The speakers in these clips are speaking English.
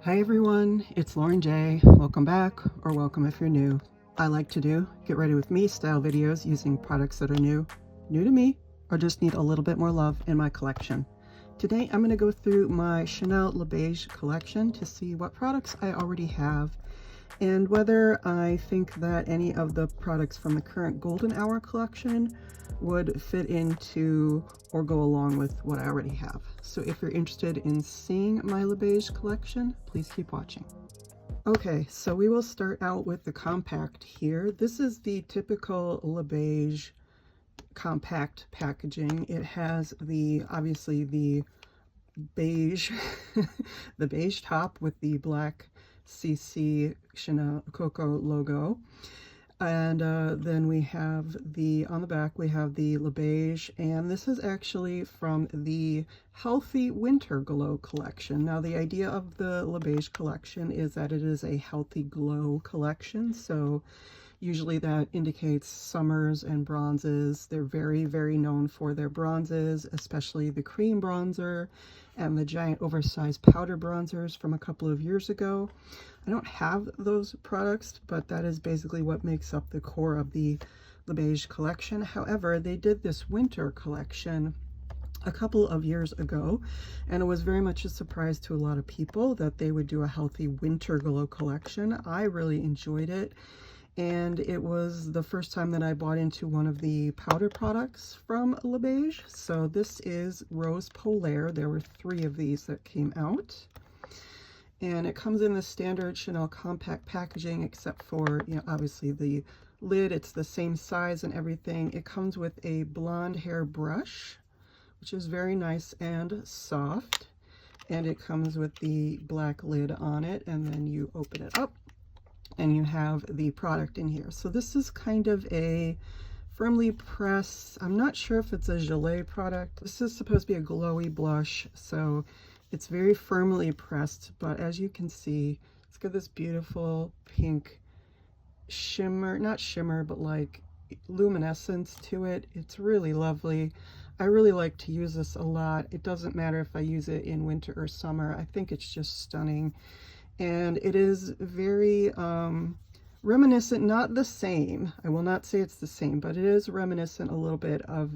Hi everyone, it's Lauren J. Welcome back, or welcome if you're new. I like to do get ready with me style videos using products that are new to me, or just need a little bit more love in my collection. Today I'm going to go through my Chanel Les Beiges collection to see what products I already have and whether I think that any of the products from the current Golden Hour collection would fit into or go along with what I already have. So if you're interested in seeing my Les Beiges collection, please keep watching. Okay, so we will start out with the compact here. This is the typical Les Beiges compact packaging. It has obviously the beige, the beige top with the black CC Chanel Coco logo. And then we have on the back, we have the Les Beiges, and this is actually from the Healthy Winter Glow collection. Now, the idea of the Les Beiges collection is that it is a healthy glow collection, so usually that indicates summers and bronzes. They're very, very known for their bronzes, especially the cream bronzer and the giant oversized powder bronzers from a couple of years ago. I don't have those products, but that is basically what makes up the core of the Les Beiges collection. However, they did this winter collection a couple of years ago, and it was very much a surprise to a lot of people that they would do a healthy winter glow collection. I really enjoyed it, and it was the first time that I bought into one of the powder products from Les Beiges. So this is Rose Polaire. There were 3 of these that came out, and it comes in the standard Chanel compact packaging, except for, you know, obviously the lid. It's the same size and everything. It comes with a blonde hair brush, which is very nice and soft, and it comes with the black lid on it, and then you open it up and you have the product in here. So this is kind of a firmly pressed, I'm not sure if it's a gelée product. This is supposed to be a glowy blush, so it's very firmly pressed, but as you can see, it's got this beautiful pink shimmer, not shimmer, but like luminescence to it. It's really lovely. I really like to use this a lot. It doesn't matter if I use it in winter or summer. I think it's just stunning. And it is very reminiscent, not the same. I will not say it's the same, but it is reminiscent a little bit of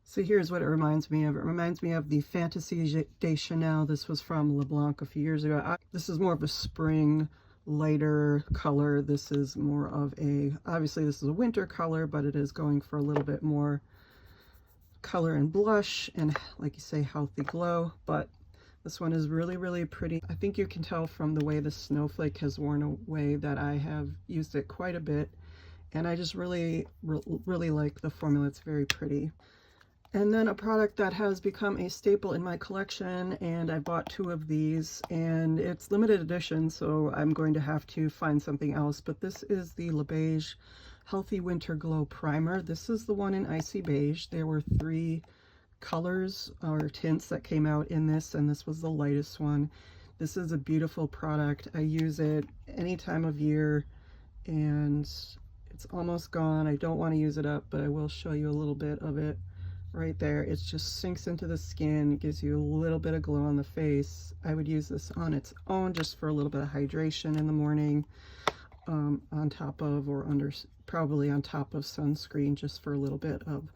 so here's what it reminds me of. It reminds me of the Fantasy de Chanel. This was from LeBlanc a few years ago. This is more of a spring, lighter color. This is more of obviously this is a winter color, but it is going for a little bit more color and blush and, like you say, healthy glow. But this one is really, really pretty. I think you can tell from the way the snowflake has worn away that I have used it quite a bit. And I just really, really like the formula. It's very pretty. And then a product that has become a staple in my collection, and I bought 2 of these, and it's limited edition, so I'm going to have to find something else. But this is the Les Beiges Healthy Winter Glow Primer. This is the one in Icy Beige. There were 3 colors or tints that came out in this, and this was the lightest one. This is a beautiful product. I use it any time of year, and it's almost gone. I don't want to use it up, but I will show you a little bit of it right there. It just sinks into the skin, gives you a little bit of glow on the face. I would use this on its own just for a little bit of hydration in the morning, on top of or under, probably on top of sunscreen, just for a little bit of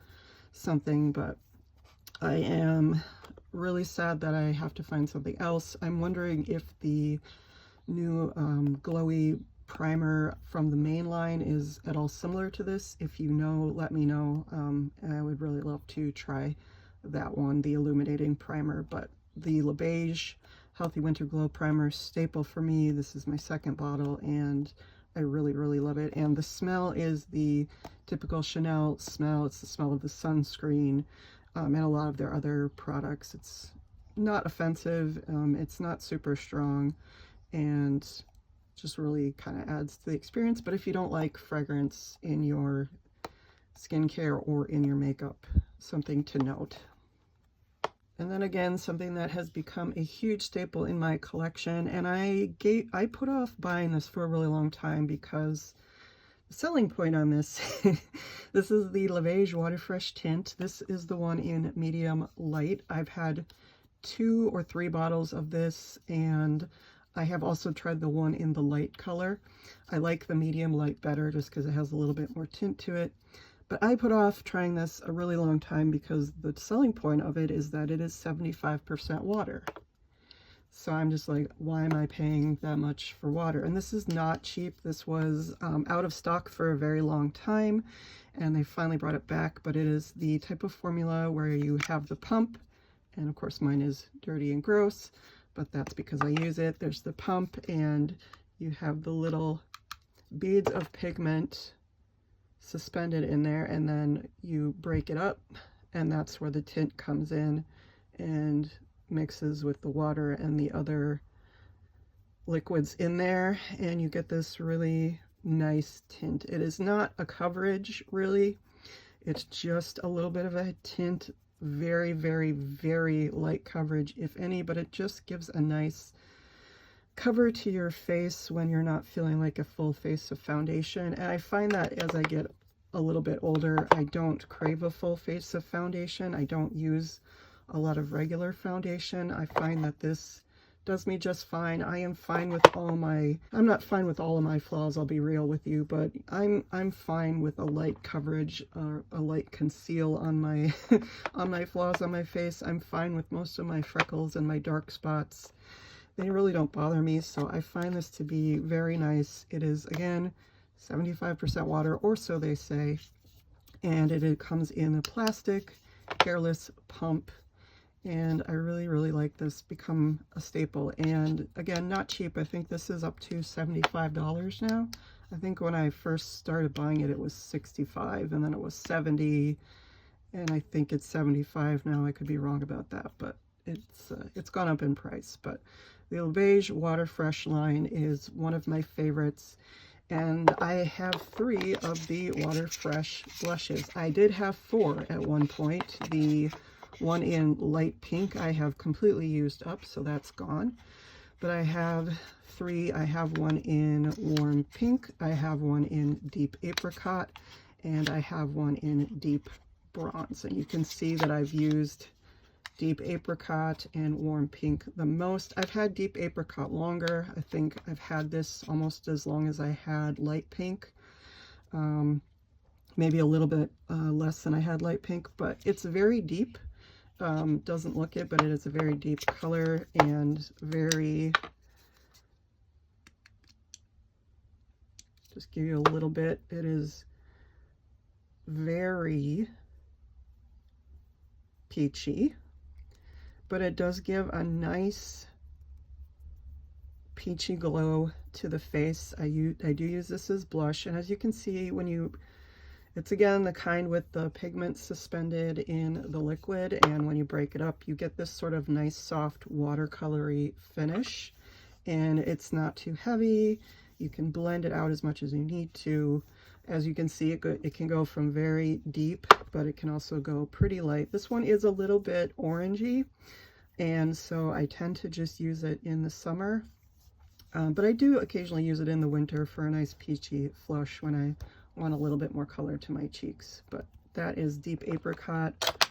something. But I am really sad that I have to find something else. I'm wondering if the new glowy primer from the main line is at all similar to this. If you know, let me know. I would really love to try that one, the illuminating primer. But the Les Beiges Healthy Winter Glow Primer, staple for me. This is my 2nd bottle, and I really, really love it. And the smell is the typical Chanel smell. It's the smell of the sunscreen, and a lot of their other products. It's not offensive. It's not super strong, and just really kind of adds to the experience. But if you don't like fragrance in your skincare or in your makeup, something to note. And then again, something that has become a huge staple in my collection, and I put off buying this for a really long time because the selling point on this, this is the Les Beiges Water Fresh Tint. This is the one in medium light. I've had 2 or 3 bottles of this, and I have also tried the one in the light color. I like the medium light better just because it has a little bit more tint to it. But I put off trying this a really long time because the selling point of it is that it is 75% water. So I'm just like, why am I paying that much for water? And this is not cheap. This was out of stock for a very long time, and they finally brought it back. But it is the type of formula where you have the pump, and of course mine is dirty and gross, but that's because I use it. There's the pump, and you have the little beads of pigment suspended in there, and then you break it up, and that's where the tint comes in and mixes with the water and the other liquids in there, and you get this really nice tint. It is not a coverage really, it's just a little bit of a tint, very very very light coverage if any, but it just gives a nice cover to your face when you're not feeling like a full face of foundation. And I find that as I get a little bit older, I don't crave a full face of foundation. I don't use a lot of regular foundation. I find that this does me just fine. I am fine with I'm not fine with all of my flaws, I'll be real with you, but I'm fine with a light coverage or a light conceal on my on my flaws on my face. I'm fine with most of my freckles and my dark spots. They really don't bother me, so I find this to be very nice. It is, again, 75% water, or so they say, and it comes in a plastic hairless pump, and I really really like this. Become a staple, and again, not cheap. I think this is up to $75 now. I think when I first started buying it, it was $65, and then it was $70, and I think it's $75 now. I could be wrong about that, but it's gone up in price. But the Les Beiges Water Fresh line is one of my favorites, and I have 3 of the Water Fresh blushes. I did have 4 at one point. The one in light pink I have completely used up, so that's gone. But I have 3. I have one in warm pink, I have one in deep apricot, and I have one in deep bronze. And you can see that I've used deep apricot and warm pink the most. I've had deep apricot longer. I think I've had this almost as long as I had light pink. Maybe a little bit less than I had light pink, but it's very deep. Doesn't look it, but it is a very deep color and very, just give you a little bit, it is very peachy, but it does give a nice peachy glow to the face. I do use this as blush, and as you can see, it's again the kind with the pigment suspended in the liquid, and when you break it up, you get this sort of nice soft watercolory finish, and it's not too heavy. You can blend it out as much as you need to. As you can see, it can go from very deep, but it can also go pretty light. This one is a little bit orangey, and so I tend to just use it in the summer. But I do occasionally use it in the winter for a nice peachy flush when I want a little bit more color to my cheeks. But that is deep apricot.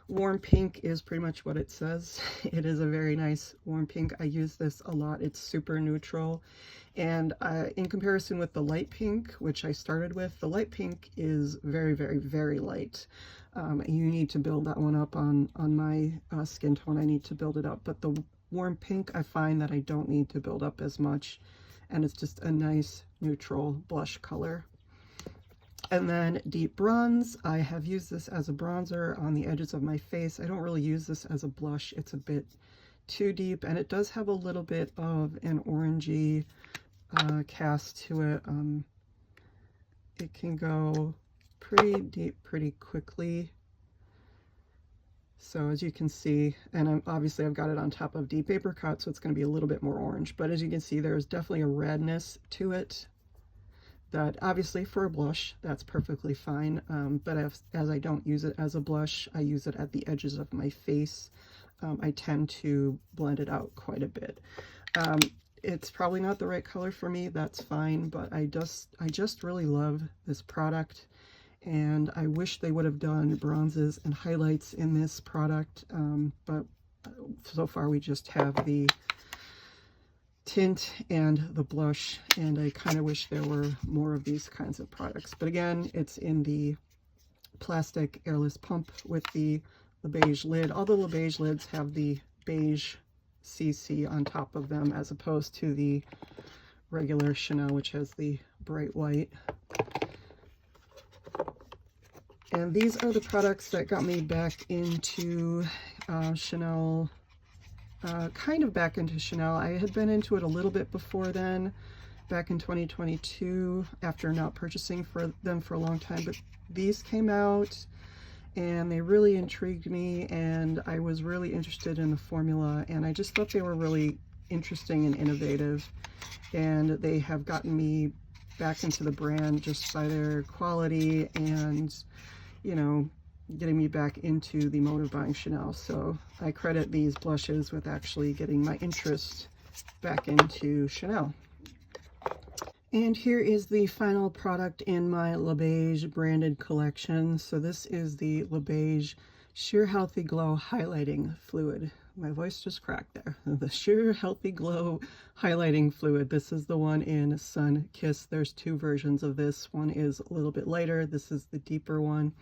Warm pink is pretty much what it says. It is a very nice warm pink. I use this a lot. It's super neutral. And in comparison with the light pink, which I started with, the light pink is very, very, very light. You need to build that one up on my skin tone. I need to build it up. But the warm pink, I find that I don't need to build up as much. And it's just a nice neutral blush color. And then deep bronze, I have used this as a bronzer on the edges of my face. I don't really use this as a blush. It's a bit too deep, and it does have a little bit of an orangey cast to it. It can go pretty deep pretty quickly. So as you can see, and obviously I've got it on top of deep apricot, so it's going to be a little bit more orange. But as you can see, there's definitely a redness to it. That obviously for a blush, that's perfectly fine, but as I don't use it as a blush, I use it at the edges of my face. I tend to blend it out quite a bit. It's probably not the right color for me, that's fine, but I just really love this product, and I wish they would have done bronzes and highlights in this product, but So far we just have the tint and the blush, and I kind of wish there were more of these kinds of products. But again, it's in the plastic airless pump with the Les Beiges lid. All the Les Beiges lids have the beige CC on top of them, as opposed to the regular Chanel, which has the bright white. And these are the products that got me back into Chanel, kind of back into Chanel. I had been into it a little bit before then, back in 2022, after not purchasing them for a long time, but these came out and they really intrigued me, and I was really interested in the formula, and I just thought they were really interesting and innovative, and they have gotten me back into the brand just by their quality and, you know, getting me back into the mode of buying Chanel. So I credit these blushes with actually getting my interest back into Chanel. And here is the final product in my Les Beiges branded collection. So this is the Les Beiges Sheer Healthy Glow Highlighting Fluid. My voice just cracked there. The Sheer Healthy Glow Highlighting Fluid. This is the one in Sun Kiss. There's two versions of this. One is a little bit lighter. This is the deeper one.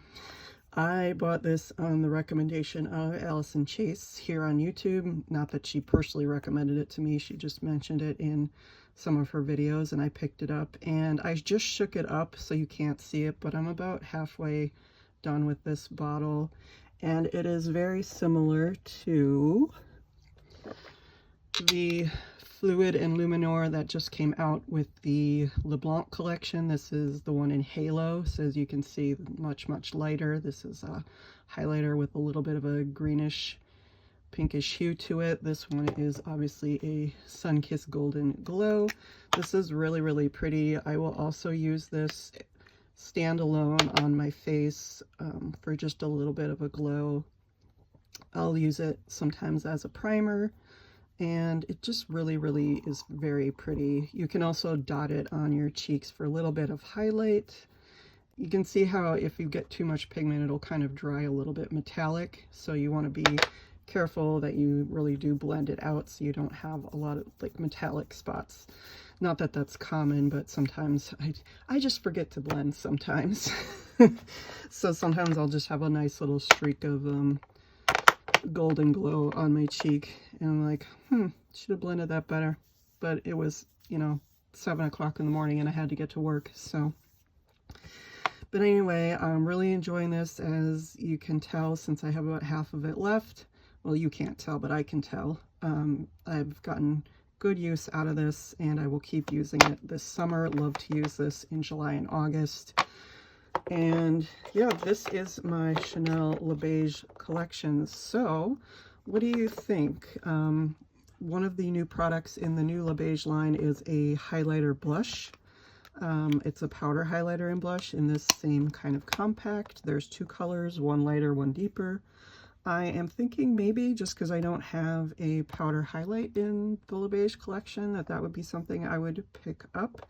I bought this on the recommendation of Allison Chase here on YouTube. Not that she personally recommended it to me. She just mentioned it in some of her videos, and I picked it up, and I just shook it up so you can't see it, but I'm about halfway done with this bottle, and it is very similar to the Fluid and Luminor that just came out with the LeBlanc collection. This is the one in Halo, so as you can see, much lighter. This is a highlighter with a little bit of a greenish pinkish hue to it. This one is obviously a Sun Kiss Golden Glow. This is really pretty. I will also use this standalone on my face for just a little bit of a glow. I'll use it sometimes as a primer, and it just really is very pretty. You can also dot it on your cheeks for a little bit of highlight. You can see how if you get too much pigment, it'll kind of dry a little bit metallic, so you want to be careful that you really do blend it out so you don't have a lot of like metallic spots. Not that that's common, but sometimes I just forget to blend sometimes. So sometimes I'll just have a nice little streak of golden glow on my cheek, and I'm like, should have blended that better. But it was, you know, 7 o'clock in the morning and I had to get to work, so. But anyway, I'm really enjoying this, as you can tell, since I have about half of it left. Well, you can't tell, but I can tell. I've gotten good use out of this, and I will keep using it this summer. Love to use this in July and August. And yeah, this is my Chanel Les Beiges collection. So what do you think? One of the new products in the new Les Beiges line is a highlighter blush. It's a powder highlighter and blush in this same kind of compact. There's two colors, one lighter, one deeper. I am thinking maybe, just because I don't have a powder highlight in the Les Beiges collection, that would be something I would pick up.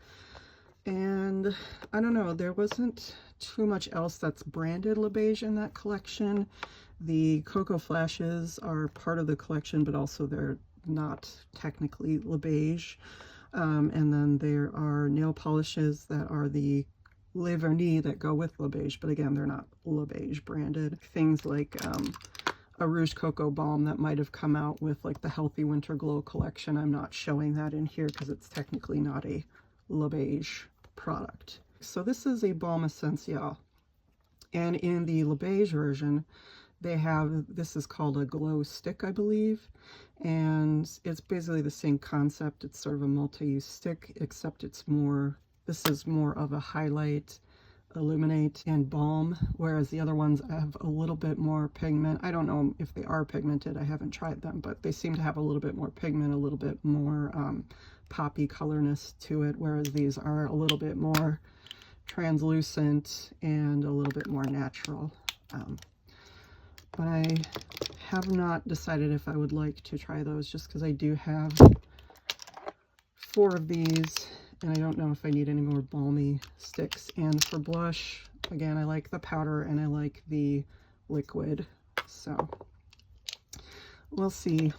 And I don't know, there wasn't too much else that's branded Les Beiges in that collection. The Cocoa Flashes are part of the collection, but also they're not technically Les Beiges. And then there are nail polishes that are the Les Vernis that go with Les Beiges, but again, they're not Les Beiges branded. Things like a Rouge Cocoa Balm that might have come out with like the Healthy Winter Glow collection. I'm not showing that in here because it's technically not a Les Beiges product. So this is a Balm Essential, and in the Les Beiges version, they have, this is called a glow stick, I believe, and it's basically the same concept. It's sort of a multi-use stick, except it's more, this is more of a highlight, illuminate, and balm, whereas the other ones have a little bit more pigment. I don't know if they are pigmented, I haven't tried them, but they seem to have a little bit more pigment, a little bit more poppy colorness to it, whereas these are a little bit more translucent and a little bit more natural. But I have not decided if I would like to try those, just because I do have 4 of these, and I don't know if I need any more balmy sticks. And for blush, again, I like the powder and I like the liquid. So we'll see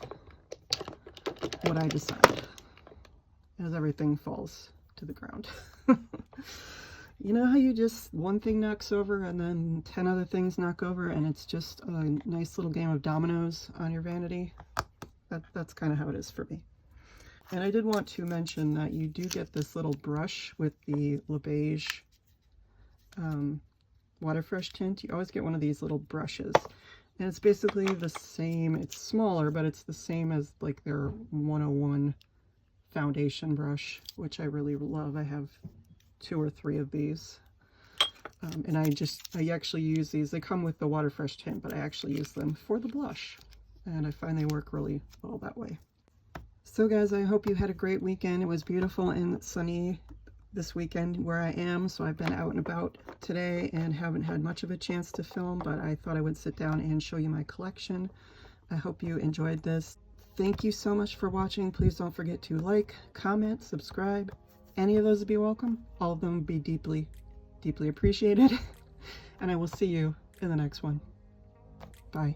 what I decide as everything falls to the ground. You know how you just, one thing knocks over and then 10 other things knock over and it's just a nice little game of dominoes on your vanity? That's kind of how it is for me. And I did want to mention that you do get this little brush with the Les Beiges Waterfresh tint. You always get one of these little brushes. And it's basically the same, it's smaller, but it's the same as like their 101 foundation brush, which I really love. I have 2 or 3 of these. And I actually use these. They come with the Waterfresh tint, but I actually use them for the blush. And I find they work really well that way. So guys, I hope you had a great weekend. It was beautiful and sunny this weekend where I am. So I've been out and about today and haven't had much of a chance to film, but I thought I would sit down and show you my collection. I hope you enjoyed this. Thank you so much for watching. Please don't forget to like, comment, subscribe. Any of those would be welcome. All of them would be deeply, deeply appreciated. And I will see you in the next one. Bye.